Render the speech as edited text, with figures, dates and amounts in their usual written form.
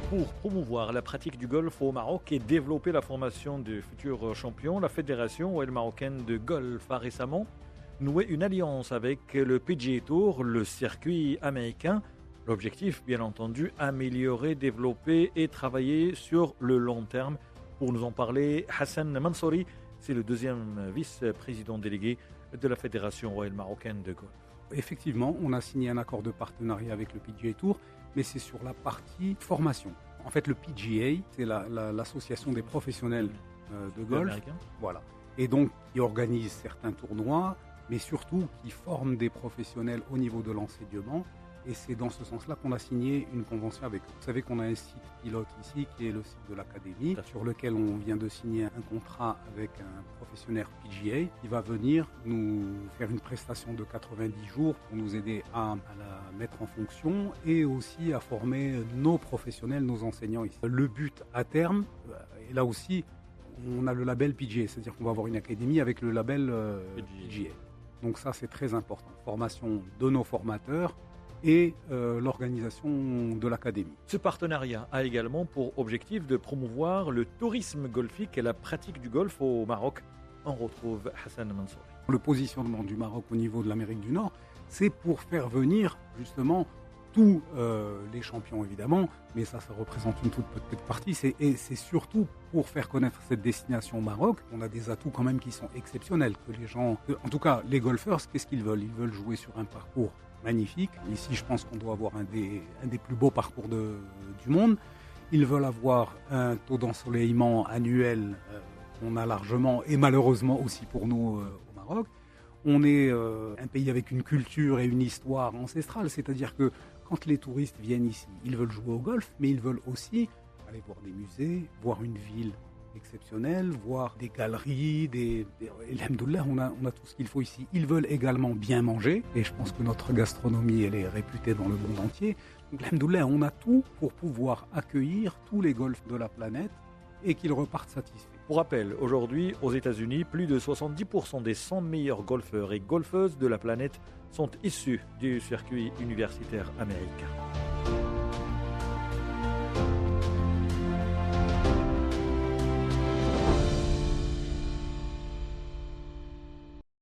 Pour promouvoir la pratique du golf au Maroc et développer la formation de futurs champions, la Fédération marocaine de golf a récemment noué une alliance avec le PGA Tour, le circuit américain. L'objectif, bien entendu, améliorer, développer et travailler sur le long terme. Pour nous en parler, Hassan Mansouri, c'est le deuxième vice-président délégué de la Fédération royale marocaine de golf. Effectivement, on a signé un accord de partenariat avec le PGA Tour, mais c'est sur la partie formation. En fait, le PGA, c'est l'association des professionnels de golf. Voilà. Et donc, qui organise certains tournois, mais surtout qui forme des professionnels au niveau de l'enseignement. Et c'est dans ce sens-là qu'on a signé une convention avec eux. Vous savez qu'on a un site pilote ici, qui est le site de l'Académie, sur lequel on vient de signer un contrat avec un professionnel PGA qui va venir nous faire une prestation de 90 jours pour nous aider à la mettre en fonction et aussi à former nos professionnels, nos enseignants ici. Le but à terme, et là aussi, on a le label PGA, c'est-à-dire qu'on va avoir une académie avec le label PGA. Donc ça, c'est très important. Formation de nos formateurs et l'organisation de l'académie. Ce partenariat a également pour objectif de promouvoir le tourisme golfique et la pratique du golf au Maroc. On retrouve Hassan Mansouri. Le positionnement du Maroc au niveau de l'Amérique du Nord, c'est pour faire venir justement tous les champions évidemment, mais ça représente une toute petite partie, et c'est surtout pour faire connaître cette destination au Maroc. On a des atouts quand même qui sont exceptionnels, que les gens, en tout cas les golfeurs, qu'est-ce qu'ils veulent ? Ils veulent jouer sur un parcours magnifique. Ici, je pense qu'on doit avoir un des plus beaux parcours du monde. Ils veulent avoir un taux d'ensoleillement annuel qu'on a largement, et malheureusement aussi pour nous au Maroc. On est un pays avec une culture et une histoire ancestrale, c'est-à-dire que quand les touristes viennent ici, ils veulent jouer au golf, mais ils veulent aussi aller voir des musées, voir une ville exceptionnelle, voir des galeries, et alhamdoulilah, on a tout ce qu'il faut ici. Ils veulent également bien manger, et je pense que notre gastronomie, elle est réputée dans le monde entier. Donc alhamdoulilah, on a tout pour pouvoir accueillir tous les golfs de la planète et qu'ils repartent satisfaits. Pour rappel, aujourd'hui, aux États-Unis, plus de 70% des 100 meilleurs golfeurs et golfeuses de la planète sont issus du circuit universitaire américain.